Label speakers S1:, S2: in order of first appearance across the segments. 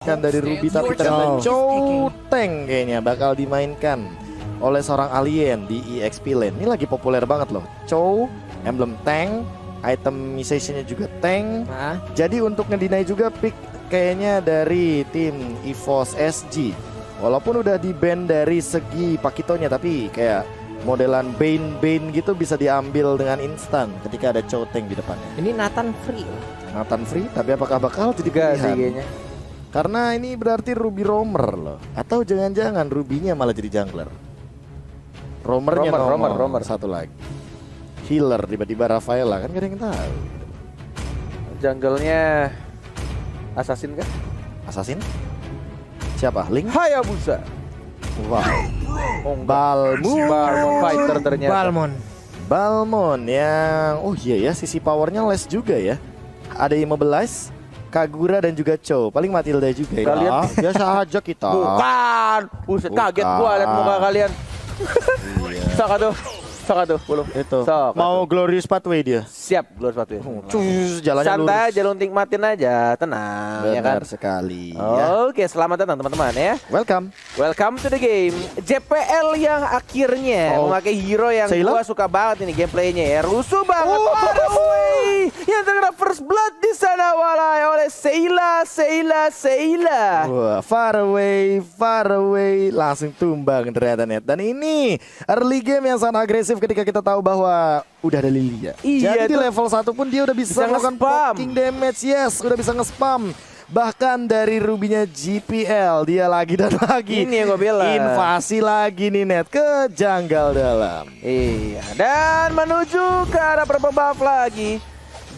S1: Kan dari Ruby, tapi ternyata Chou-Teng kayaknya bakal dimainkan oleh seorang alien di EXP lane. Ini lagi populer banget loh. Chou, emblem tank, itemization-nya juga tank. Jadi untuk ngedinai juga pick kayaknya dari tim EVOS SG. Walaupun udah di-ban dari segi Pakitonya, tapi kayak modelan Bane gitu bisa diambil dengan instan ketika ada Chou-Teng di depannya.
S2: Ini Nathan free.
S1: Nathan free, tapi apakah bakal jadi pilihan? Kayaknya. Karena ini berarti Ruby roamer loh. Atau jangan-jangan Ruby-nya malah jadi jungler. Roamer-nya roamer satu lagi. Healer tiba-tiba Rafaela, kan gak ada yang tahu.
S3: Jungle-nya Assassin kan?
S1: Assassin? Siapa? Link?
S3: Hayabusa.
S1: Wow.
S3: Balmon fighter ternyata.
S1: Balmon yang iya ya, sisi powernya less juga ya. Ada Immobilize, Kagura dan juga Chou. Paling Matilda juga ya.
S3: Kalian
S1: biasa aja kita.
S3: Bukan. Buset, kaget gua lihat muka kalian. Saka tuh, belum.
S1: Itu.
S3: Sok,
S1: mau Glorious Pathway dia.
S3: Siap, Glorious Pathway.
S1: Cus, jalannya
S3: santai
S1: lurus.
S3: aja, lu nikmatin aja, tenang.
S1: Benar
S3: ya kan?
S1: sekali.
S3: Oke, selamat datang teman-teman ya. Welcome to the game. JPL yang akhirnya memakai hero yang gua suka banget ini gameplaynya ya. Rusuh banget. Faraway yang terkena first blood di sana walai oleh Seila.
S1: Wah, Faraway langsung tumbang ternyata net. Dan ini early game yang sangat agresif ketika kita tahu bahwa udah ada Lilia.
S3: Iya,
S1: jadi di level 1 pun dia udah bisa melakukan poking damage. Yes, udah bisa nge-spam. Bahkan dari Ruby-nya GPL dia lagi dan lagi.
S3: Ini yang gue bilang.
S1: Invasi lagi nih net ke janggal dalam.
S3: Iya, dan menuju ke arah buff lagi.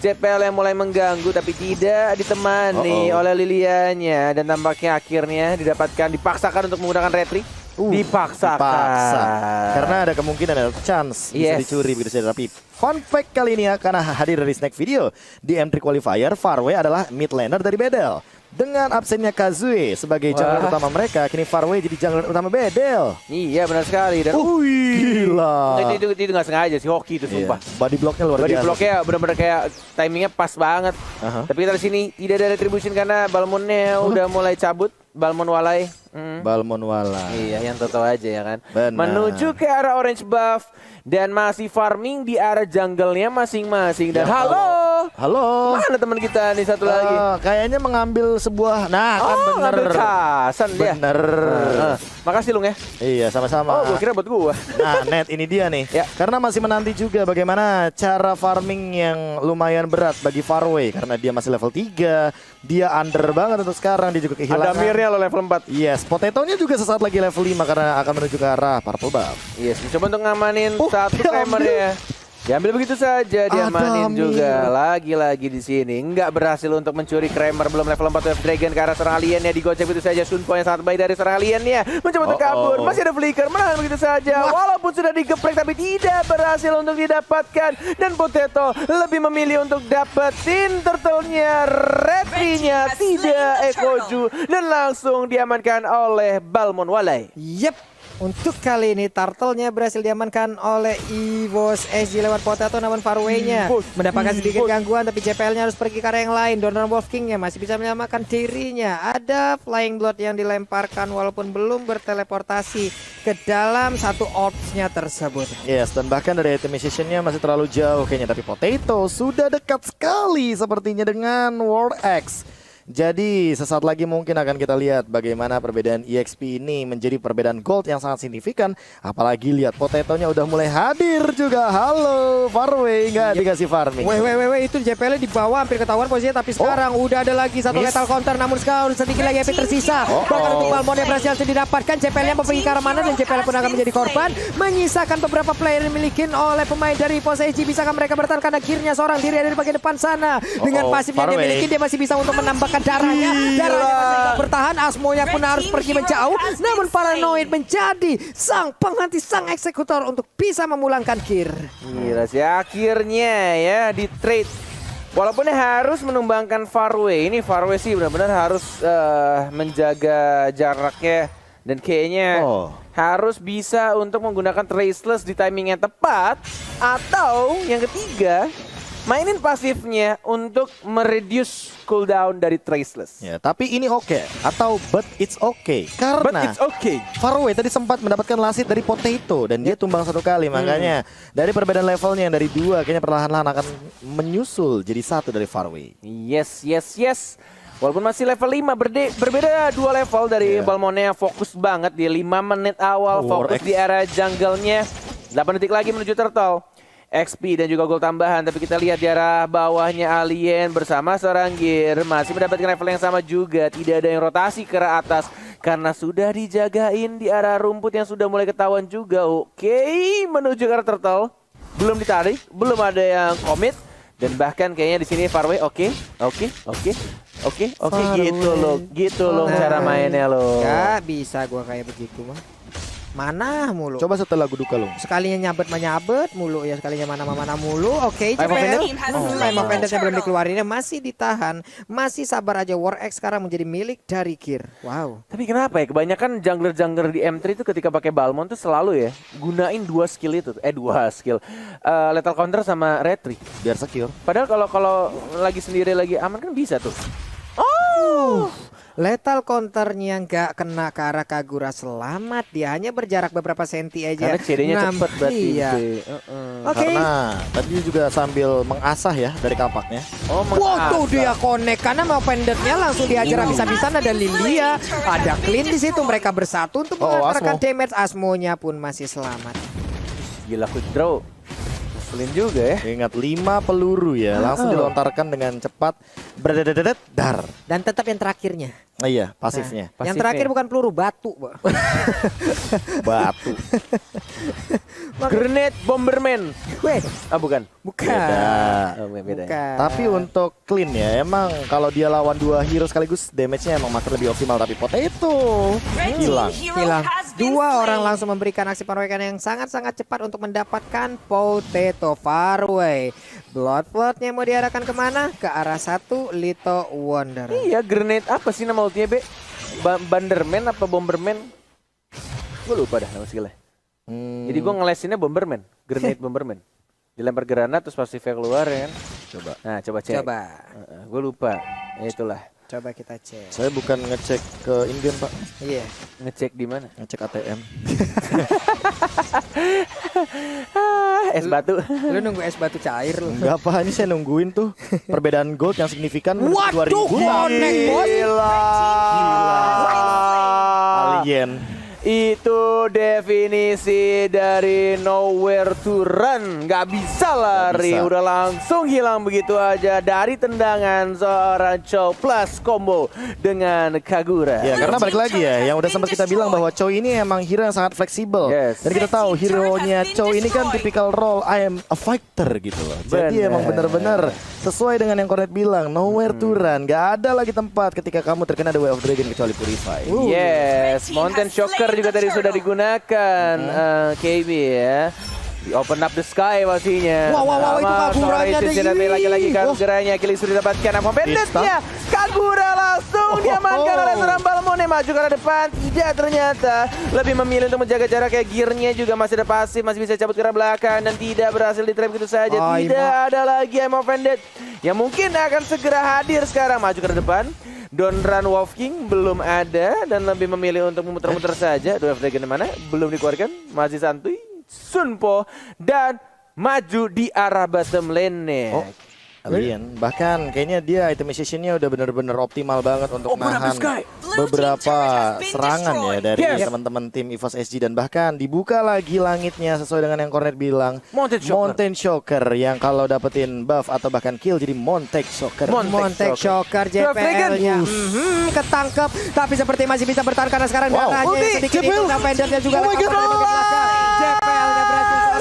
S3: JPL yang mulai mengganggu tapi tidak ditemani oleh Lilianya. Dan tampaknya akhirnya dipaksakan untuk menggunakan retri. Dipaksa.
S1: Karena ada kemungkinan ada chance bisa dicuri begitu saja. Tapi fun fact kali ini ya, karena hadir dari snack video di M3 Qualifier, Faraway adalah mid laner dari Bedel. Dengan absennya Kazue sebagai jungler utama mereka, kini Faraway jadi jungler utama Bedel.
S3: Iya benar sekali. Dan
S1: gila.
S3: Itu nggak sengaja sih, hoki itu sumpah.
S1: Body blocknya luar biasa.
S3: Body blocknya benar-benar kayak timingnya pas banget. Tapi kita di sini tidak ada retribution karena Balmonnya udah mulai cabut. Balmon Walai.
S1: Balmon Walai.
S3: Iya, yang tahu aja ya kan.
S1: Benar.
S3: Menuju ke arah orange buff dan masih farming di arah jungle-nya masing-masing. Dan halo. Mana teman kita nih satu lagi?
S1: Kayaknya mengambil sebuah. Nah, kan bener.
S3: Ngambil casan dia.
S1: Bener.
S3: Makasih Lung ya.
S1: Iya, sama-sama.
S3: Gue kira buat gua.
S1: Nah, net ini dia nih. Karena masih menanti juga bagaimana cara farming yang lumayan berat bagi Faraway karena dia masih level 3. Dia under banget untuk sekarang, dia juga kehilangan.
S3: Ada Mirnya lo level 4.
S1: Yes, Potatonya juga sesaat lagi level 5 karena akan menuju ke arah purple buff.
S3: Yes, mencoba untuk ngamanin satu Kramer ya. Diambil begitu saja, diamanin juga. Lagi-lagi di sini nggak berhasil untuk mencuri Kramer, belum level 4 Wave Dragon ke arah seorang alien ya, digocek begitu saja. Sunpo yang sangat baik dari seorang alien ya, mencoba untuk kabur. Masih ada flicker, menahan begitu saja. Walaupun sudah digeprek tapi tidak berhasil untuk didapatkan. Dan Potato lebih memilih untuk dapetin turtle-nya, retrinya, tidak Ekoju. Dan langsung diamankan oleh Balmon Walai.
S2: Yep. Untuk kali ini Turtle-nya berhasil diamankan oleh EVOS SG lewat Potato, namun Faraway-nya mendapatkan sedikit gangguan, tapi JPL-nya harus pergi ke arah yang lain. Donovan Wolf King-nya masih bisa menyelamatkan dirinya. Ada Flying Blood yang dilemparkan walaupun belum berteleportasi ke dalam satu orbs-nya tersebut.
S1: Yes, dan bahkan dari itemization-nya masih terlalu jauh kayaknya, tapi Potato sudah dekat sekali sepertinya dengan World X. Jadi sesaat lagi mungkin akan kita lihat bagaimana perbedaan EXP ini menjadi perbedaan gold yang sangat signifikan. Apalagi lihat Potatonya udah mulai hadir juga. Halo Faraway, nggak dikasih farming.
S2: Weh, itu JPL di bawah hampir ketahuan posisinya, tapi sekarang udah ada lagi satu lethal counter, namun sekarang sedikit lagi HP tersisa. Bahkan untuk Balmon yang berhasil didapatkan, JPL-nya mau pergi ke arah mana dan JPL pun akan menjadi korban. Menyisakan beberapa player yang dimiliki oleh pemain dari EVOS SG. Bisakah mereka bertahan? Karena akhirnya seorang diri ada di bagian depan sana. Dengan pasifnya dia miliki, dia masih bisa untuk menambah darahnya masih bertahan. Asmonya pun harus pergi menjauh, namun Paranoid menjadi sang pengganti, sang eksekutor untuk bisa memulangkan Kir.
S3: Gila sih, akhirnya ya di trade. Walaupun harus menumbangkan Faraway, ini Faraway sih benar-benar harus menjaga jaraknya dan kayaknya harus bisa untuk menggunakan Traceless di timing yang tepat, atau yang ketiga mainin pasifnya untuk mereduce cooldown dari Traceless.
S1: Ya, tapi ini oke atau but it's okay
S3: But
S1: karena
S3: it's okay.
S1: Faraway tadi sempat mendapatkan lasit dari Potato dan dia tumbang 1 kali, makanya dari perbedaan levelnya yang dari 2 kayaknya perlahan-lahan akan menyusul jadi 1 dari Faraway.
S3: Yes. Walaupun masih level 5, berbeda 2 level dari Balmond yang fokus banget di 5 menit awal, fokus di area jungle-nya. 8 detik lagi menuju Turtle. XP dan juga gol tambahan, tapi kita lihat di arah bawahnya Alien bersama seorang Gear masih mendapatkan level yang sama juga. Tidak ada yang rotasi ke arah atas karena sudah dijagain di arah rumput yang sudah mulai ketahuan juga. Oke, menuju ke arah Turtle. Belum ditarik, belum ada yang komit. Dan bahkan kayaknya di sini Faraway oke, gitu loh cara mainnya loh.
S2: Gak bisa gua kayak begitu mah. Mana mulu.
S1: Coba setelah lagu duka lo.
S2: Sekalinya nyabet mulu ya, sekalinya mana mulu. Oke,
S3: Time of
S2: JPL.
S3: Vendetta?
S2: Time of Vendetta belum dikeluarin, masih ditahan. Masih sabar aja, War X sekarang menjadi milik dari Gear. Wow.
S3: Tapi kenapa ya kebanyakan jungler-jungler di M3 itu ketika pakai Balmond tuh selalu ya gunain 2 skill itu. 2 skill. Lethal Counter sama Retry.
S1: Biar secure.
S3: Padahal kalau lagi sendiri lagi aman kan bisa tuh.
S2: Lethal counternya nggak kena ke arah Kagura, selamat. Dia hanya berjarak beberapa senti aja.
S3: Karena CD-nya cepet berarti.
S2: Iya. Oke.
S1: Karena tadi juga sambil mengasah ya dari kapaknya.
S3: Oh,
S2: Wow, tuh
S3: mengasah.
S2: dia connect karena mau pendetnya langsung diajar habis-habisan. Ada Lilia, ada Clean di situ. Mereka bersatu untuk mengantarkan
S1: Asmo.
S2: damage. Asmonya pun masih selamat.
S3: Gila quick draw. Ngeselin juga ya.
S1: Ingat 5 peluru ya, langsung dilontarkan dengan cepat. Berdedet dar.
S2: Dan tetap yang terakhirnya.
S1: Nah, iya, pasifnya.
S2: Yang
S3: Pasifnya.
S2: terakhir bukan peluru, batu, Pak.
S1: Batu.
S3: Grenade Bomberman.
S2: Weh,
S3: Bukan.
S2: bukan.
S1: Beda.
S3: Oh, beda.
S2: Bukan.
S1: Tapi untuk Clean ya, emang kalau dia lawan 2 hero sekaligus damage-nya emang makin lebih optimal. Tapi Potato hilang.
S2: hilang. 2 orang langsung memberikan aksi penroyokan yang sangat-sangat cepat untuk mendapatkan Potato Faraway. Bloodflood-nya mau diarahkan kemana? Ke arah 1 Little Wonder.
S3: Iya, grenade apa sih nama ultinya, Be? Banderman apa Bomberman? Gue lupa dah nama skillnya. Jadi gue ngelesinnya Bomberman, grenade Bomberman. Dilempar granat terus pasifnya keluar ya kan.
S1: Coba.
S3: Nah, coba cek.
S2: Coba.
S3: Gue lupa. Ya itulah.
S2: Coba kita cek.
S1: Saya bukan ngecek ke Indian, Pak.
S2: Iya.
S3: Ngecek di mana?
S1: Ngecek ATM.
S3: Es batu.
S2: Lu nunggu es batu cair lu.
S1: Enggak apa, ini saya nungguin tuh perbedaan gold yang signifikan.
S2: Waduh,
S1: 2000.
S2: connect, bos.
S3: Gila.
S1: Alien.
S3: Itu definisi dari nowhere to run. Gak bisa lari,
S1: bisa.
S3: udah langsung hilang begitu aja dari tendangan seorang Chow plus combo dengan Kagura.
S1: Ya, karena balik lagi ya, yang udah sempat kita bilang bahwa Chow ini emang hero yang sangat fleksibel.
S3: Yes.
S1: Dan kita tahu hero-nya Chow ini kan tipikal role I am a fighter gitu loh. Jadi
S3: Bener.
S1: emang bener-bener sesuai dengan yang Cornet bilang, nowhere to run. Gak ada lagi tempat ketika kamu terkena The Way of Dragon kecuali Purify.
S3: Yes, Mountain Shocker juga tadi sudah digunakan KB ya. Di open up the sky pastinya.
S2: Wow, itu Kaguranya ada ini.
S3: Lagi-lagi Kaguranya Killing sudah didapatkan. Apa pendetnya? Kagura langsung diamankan oleh seorang Balmond yang maju ke arah depan. Tidak, ternyata lebih memilih untuk menjaga jarak kayak gearnya juga masih ada pasif, masih bisa cabut ke arah belakang dan tidak berhasil di trap gitu saja. Tidak ada lagi Emo Vendetta yang mungkin akan segera hadir sekarang, maju ke arah depan. Don't Run Wolf King belum ada dan lebih memilih untuk memutar-mutar saja. Dua Dragon mana? Belum dikeluarkan, masih santuy. Sunpo dan maju di arah bottom lane-nya.
S1: Oh, Alien. Bahkan kayaknya dia itemization-nya udah bener-bener optimal banget untuk nahan beberapa serangan ya dari teman-teman tim EVOS SG. Dan bahkan dibuka lagi langitnya sesuai dengan yang Cornet bilang. Mountain Shocker yang kalau dapetin buff atau bahkan kill jadi Montek Shocker.
S2: Montek Shocker JPL-nya ketangkep, tapi seperti masih bisa bertahan karena sekarang darahnya yang sedikit itu. Nah, Vendetnya juga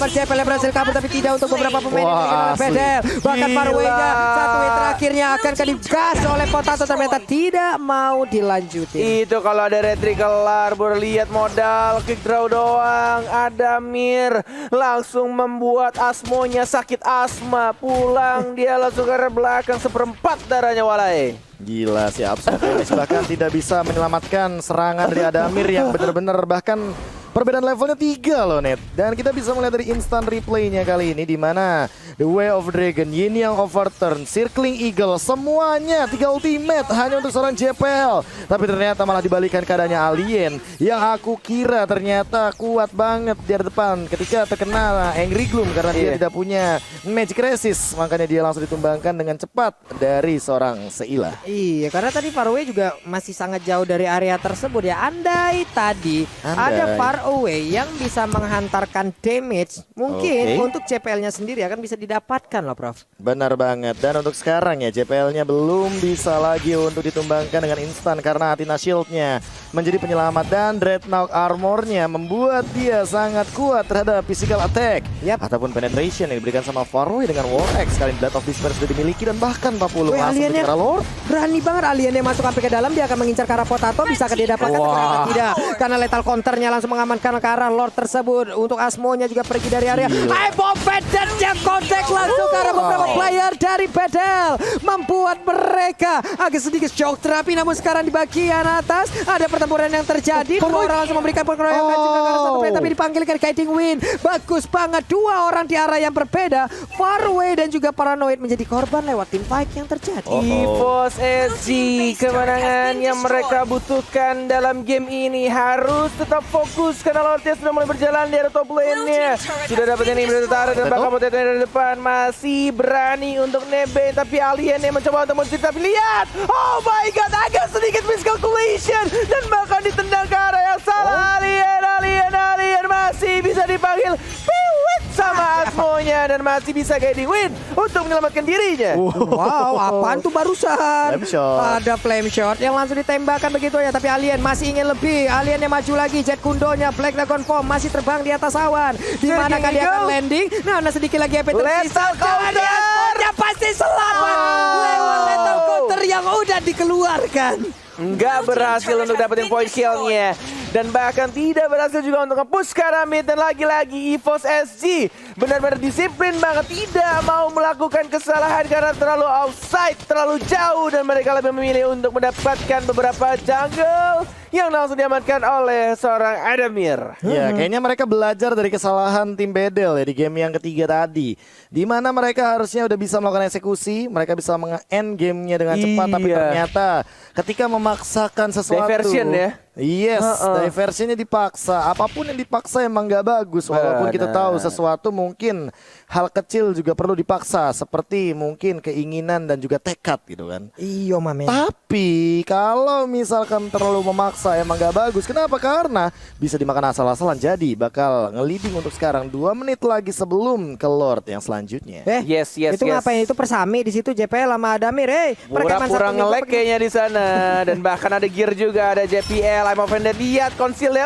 S2: JPL berhasil kabur tapi tidak untuk beberapa pemain yang dikenakan Vedel. Bahkan Faraway-nya satu hit terakhirnya akan digas oleh Potato, ternyata tidak mau dilanjutin.
S3: Itu kalau ada retri kelar, baru lihat modal kick draw doang. Ada Mir langsung membuat Asmonya sakit asma, pulang dia langsung ke arah belakang, seperempat darahnya Walai.
S1: Gila si Absol bahkan tidak bisa menyelamatkan serangan dari Adamir yang benar-benar bahkan Perbedaan levelnya 3 loh Net. Dan kita bisa melihat dari instant replaynya kali ini, di mana The Way of Dragon, Yin Yang Overturn, Circling Eagle, semuanya 3 ultimate hanya untuk seorang JPL. Tapi ternyata malah dibalikan keadaannya Alien yang aku kira ternyata kuat banget di depan ketika terkena Angry Gloom karena dia tidak punya Magic Resist. Makanya dia langsung ditumbangkan dengan cepat dari seorang Seila.
S2: Iya, karena tadi Far Away juga masih sangat jauh dari area tersebut ya. Andai tadi ada Far Away yang bisa menghantarkan damage, mungkin untuk JPL-nya sendiri akan bisa didapatkan loh, Prof.
S1: Benar banget. Dan untuk sekarang ya JPL-nya belum bisa lagi untuk ditumbangkan dengan instan karena Athena Shield-nya menjadi penyelamat dan Dreadnought Armor-nya membuat dia sangat kuat terhadap physical attack ataupun penetration yang diberikan sama Far Away dengan War X. Kali Blood of Despair sudah dimiliki dan bahkan 40 masuk ke arah Lord.
S2: Berani banget aliennya masuk sampai ke dalam, dia akan mengincar ke arah Potato, bisa ke dia dapatkan ternyata tidak. Karena lethal counternya langsung mengamankan ke arah Lord tersebut. Untuk Asmo-nya juga pergi dari area. Bombet dan jam kontak langsung ke arah beberapa player dari Bedel, membuat mereka agak sedikit shock terapi. Namun sekarang di bagian atas ada pertempuran yang terjadi. Dua orang langsung memberikan pengeroyokan juga ke arah satu player, tapi dipanggilkan Kiting Wind. Bagus banget, dua orang di arah yang berbeda. Far Away dan juga Paranoid menjadi korban lewat team fight yang terjadi.
S3: EVOS SG, kemenangan yang mereka butuhkan dalam game ini harus tetap fokus karena Lordnya sudah mulai berjalan di area top lane-nya. Sudah dapat ini utara dan bakal Potato dari depan masih berani untuk nebeng, tapi Alien yang mencoba untuk mencuri, tapi lihat, oh my god, agak sedikit miscalculation dan bahkan ditendang ke arah yang salah. Alien masih bisa dipanggil piwit sama Asmo-nya dan masih bisa Kiting Wind untuk menyelamatkan dirinya.
S2: Wow, apaan tuh barusan?
S1: Flame shot.
S2: Ada flame shot yang langsung ditembakkan begitu ya, tapi Alien masih ingin lebih. Alien yang maju lagi, Jet Kundonya, Black Dragon Form masih terbang di atas awan. Di mana kan dia akan landing? Nah, sedikit lagi EP tersisa.
S3: Lethal counter!
S2: Dia pasti selamat lewat lethal counter yang udah dikeluarkan.
S3: Nggak berhasil untuk dapetin point kill-nya. Dan bahkan tidak berhasil juga untuk nge-push ke arah mid. Dan lagi-lagi EVOS SG benar-benar disiplin banget, tidak mau melakukan kesalahan karena terlalu outside, terlalu jauh. Dan mereka lebih memilih untuk mendapatkan beberapa jungle yang langsung diamankan oleh seorang Adamir.
S1: Ya, kayaknya mereka belajar dari kesalahan tim Bedel ya di game yang ketiga tadi, di mana mereka harusnya udah bisa melakukan eksekusi, mereka bisa meng-end gamenya dengan cepat, tapi ternyata ketika memaksakan sesuatu,
S3: diversion ya.
S1: Yes, diversionnya dipaksa. Apapun yang dipaksa emang gak bagus. Walaupun kita tahu sesuatu mungkin hal kecil juga perlu dipaksa, seperti mungkin keinginan dan juga tekad gitu kan.
S2: Iya, Mame.
S1: Tapi kalau misalkan terlalu memaksa emang gak bagus. Kenapa? Karena bisa dimakan asal-asalan. Jadi bakal nge-leading untuk sekarang 2 menit lagi sebelum ke Lord yang selanjutnya.
S3: Yes.
S2: Itu ngapain itu persami di situ JPL sama Adamir?
S3: Pura-pura nge-lag kayaknya di sana. Dan bahkan ada gear juga, ada JPL, I'm offended. Lihat konsilnya.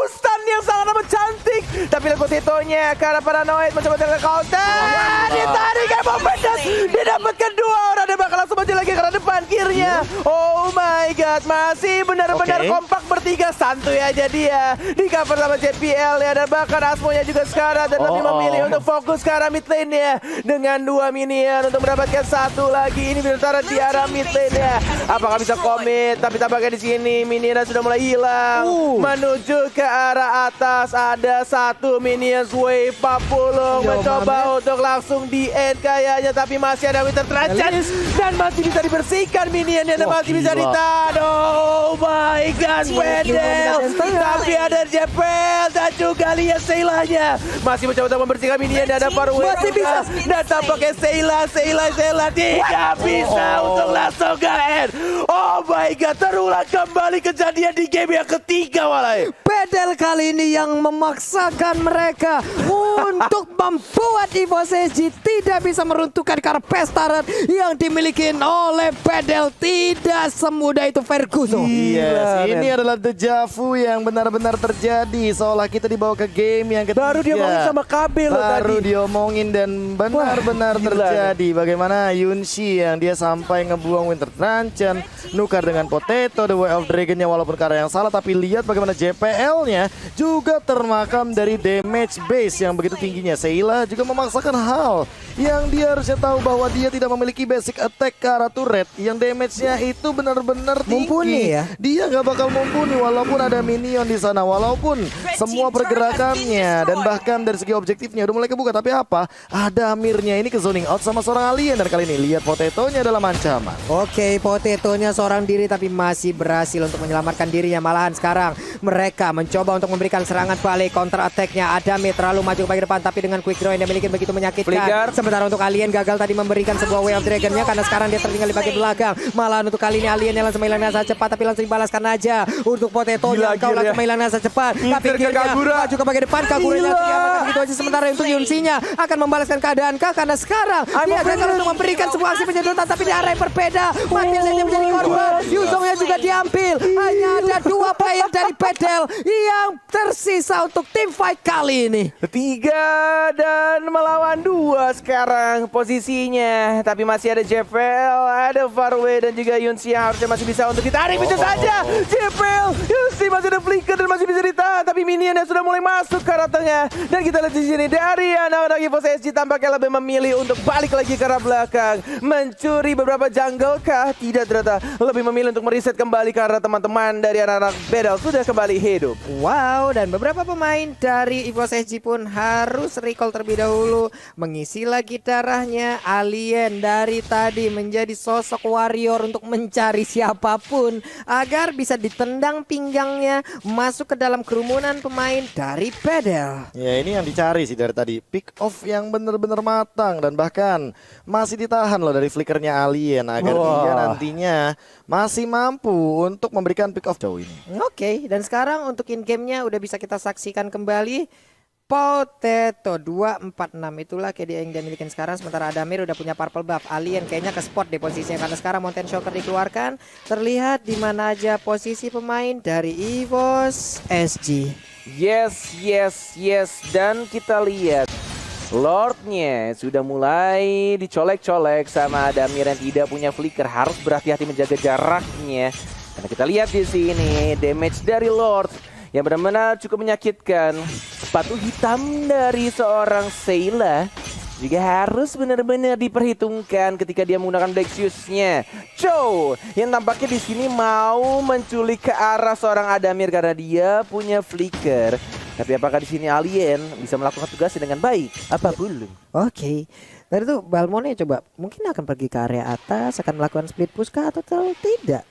S3: Stun yang sangat amat cantik. Tapi lihat Potatonya karena Paranoid mencoba terkena counter. Ditarik kayak Bombedas. Didapatkan 2 orang dan bakal langsung maju lagi karena depan gearnya. Oh my god, masih benar-benar kompak bertiga. Santuy aja dia. Di cover sama JPL ya, dan bahkan Asmo-nya juga sekarang dan lebih memilih untuk fokus ke arah mid lane-nya dengan 2 minion untuk mendapatkan 1 lagi. Ini benar di arah mid lane-nya. Apakah bisa komit? Tapi tampaknya di sini minionnya sudah mulai hilang. Menuju ke arah atas ada 1 minions wave 40 mencoba untuk langsung di end kayaknya, tapi masih ada Winter Trajan dan masih bisa dibersihkan minionnya dan masih bisa ditahan. Oh my god, Bedel. Tapi ada JPL dan juga lihat Seilanya masih mencoba untuk membersihkan minion dan ada Far Away masih bisa, dan tampaknya Seila tidak bisa untuk langsung ke end. Oh my god, terulang kembali kejadian di game yang ketiga malah.
S2: Bedel kali ini yang memaksakan mereka untuk membuat EVOS SG tidak bisa meruntuhkan karpet turret yang dimiliki oleh Bedel. Tidak semudah itu Ferguson.
S1: Yes, ini adalah deja vu yang benar-benar terjadi. Seolah kita dibawa ke game yang ketiga.
S3: Baru diomongin sama kabel loh tadi.
S1: Baru diomongin dan benar-benar terjadi. Bagaimana Yunshi yang dia sampai ngebuang Winter Truncheon, nukar dengan Potato, The Way of Dragon-nya walaupun ke arah yang salah. Tapi lihat bagaimana JPL-nya juga termakam dari damage base yang begitu tingginya. Seila juga memaksakan hal yang dia harusnya tahu bahwa dia tidak memiliki basic attack ke arah turret yang damage-nya itu benar-benar tinggi.
S2: Mumpuni ya?
S1: Dia nggak bakal mumpuni walaupun ada minion di sana, walaupun semua pergerakannya dan bahkan dari segi objektifnya udah mulai kebuka. Tapi apa? Ada Amirnya ini ke zoning out sama seorang alien dan kali ini lihat Potatonya dalam ancaman.
S2: Oke, Potatonya seorang diri tapi masih berhasil untuk menyelamatkan dirinya. Malahan sekarang mereka mencoba untuk memberikan serangan balik. Counter attack-nya Adamir terlalu maju ke bagian depan tapi dengan quick draw yang dimiliki begitu menyakitkan.
S3: Flicker.
S2: Sementara untuk alien gagal tadi memberikan sebuah Way of Dragon-nya karena sekarang dia tertinggal di bagian belakang. Malahan untuk kali ini aliennya langsung menghilang nasa cepat tapi langsung dibalaskan aja untuk Potatonya. Kau langsung menghilang nasa cepat tapi kira maju ke bagian depan. Kaguranya diamankan gitu aja. Sementara untuk Yunsinya akan membalaskan keadaan kah karena sekarang dia gagal untuk memberikan sebuah aksi penyedotan tapi di arah yang berbeda. Mati saja menjadi korban. Yuzongnya juga diambil. Hanya ada 2 player dari Pedel yang tersisa untuk tim fight kali ini.
S3: 3 dan melawan 2 sekarang posisinya. Tapi masih ada JPL, ada Farway dan juga Yunsi yang harusnya masih bisa untuk ditarik. Bisa saja JPL, Yunsi masih ada flicker dan masih bisa ditahan. Tapi minionnya sudah mulai masuk ke arah tengah. Dan kita lihat di sini dari anak Evos SG tampaknya lebih memilih untuk balik lagi ke arah belakang. Mencuri beberapa jungle kah? Tidak, ternyata lebih memilih untuk mereset kembali karena teman-teman dari anak-anak Bedel sudah kembali hidup.
S2: Wow, dan beberapa pemain dari Evos SG pun harus recall terlebih dahulu. Mengisi lagi darahnya. Alien dari tadi menjadi sosok warrior untuk mencari siapapun agar bisa ditendang pinggangnya masuk ke dalam kerumunan pemain dari Bedel.
S1: Ya ini yang dicari sih dari tadi, pick off yang benar-benar matang dan bahkan masih ditahan loh dari flickernya alien agar dia nantinya masih mampu untuk memberikan pick off jauh ini.
S2: Oke, dan sekarang untuk in game-nya udah bisa kita saksikan kembali. Potato 246 itulah KD yang dia milikin sekarang. Sementara Adamir udah punya purple buff. Alien kayaknya ke spot deh posisinya karena sekarang Mountain Shocker dikeluarkan. Terlihat di mana aja posisi pemain dari Evos SG.
S3: Yes. Dan kita lihat Lordnya sudah mulai dicolek-colek sama Adamir yang tidak punya flicker. Harus berhati-hati menjaga jaraknya. Karena kita lihat di sini damage dari Lord yang benar-benar cukup menyakitkan. Sepatu hitam dari seorang Sayla juga harus benar-benar diperhitungkan ketika dia menggunakan Black Shoes-nya. Chow yang tampaknya di sini mau menculik ke arah seorang Adamir karena dia punya flicker. Tapi apakah di sini alien bisa melakukan tugasnya dengan baik? Apa belum?
S2: Oke. Tadi tuh Balmonnya coba mungkin akan pergi ke area atas, akan melakukan split push kah atau tidak?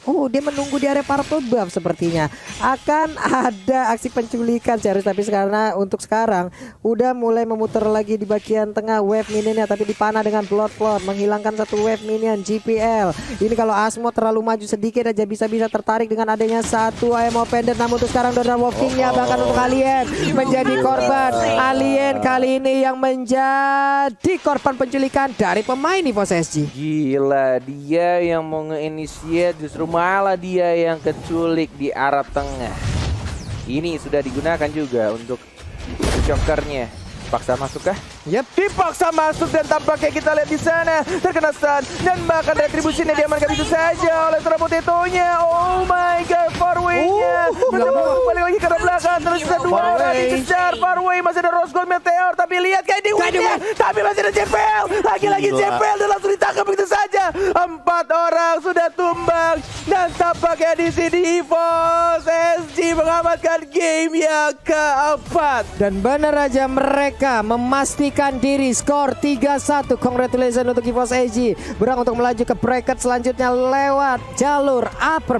S2: Oh, dia menunggu di area purple buff sepertinya. Akan ada aksi penculikan serius, tapi karena untuk sekarang udah mulai memutar lagi di bagian tengah wave minionnya, tapi dipanah dengan blood plot, menghilangkan satu wave minion GPL. Ini kalau Asmo terlalu maju sedikit aja bisa-bisa tertarik dengan adanya satu IMO pendant. Namun untuk sekarang Donald Walkingnya bahkan untuk alien menjadi korban. Alien kali ini yang menjadi korban penculikan dari pemain Evos SG.
S3: Gila, dia yang mau nge-initiate justru malah dia yang keculik di arah tengah. Ini sudah digunakan juga untuk jokernya. Paksa masuk kah?
S2: Yep.
S3: Dipaksa masuk dan tampaknya kita lihat di sana terkena stun dan bahkan retribusinya diamankan itu saja oleh seorang Potatonya. Oh my god, Farway-nya mencoba balik lagi ke arah belakang. Terus ada 2 orang dikejar. Farway masih ada Rose Gold Meteor, tapi lihat kayak di win-nya, tapi masih ada JPL. Lagi-lagi JPL dan langsung ditangkap begitu saja. 4 orang sudah tumbang dan tampaknya di sini Evos SG mengamankan game yang keempat.
S2: Dan benar aja mereka memastikan diri, skor 3-1. Congratulations untuk Evos SG. Berang untuk melaju ke bracket selanjutnya lewat jalur upper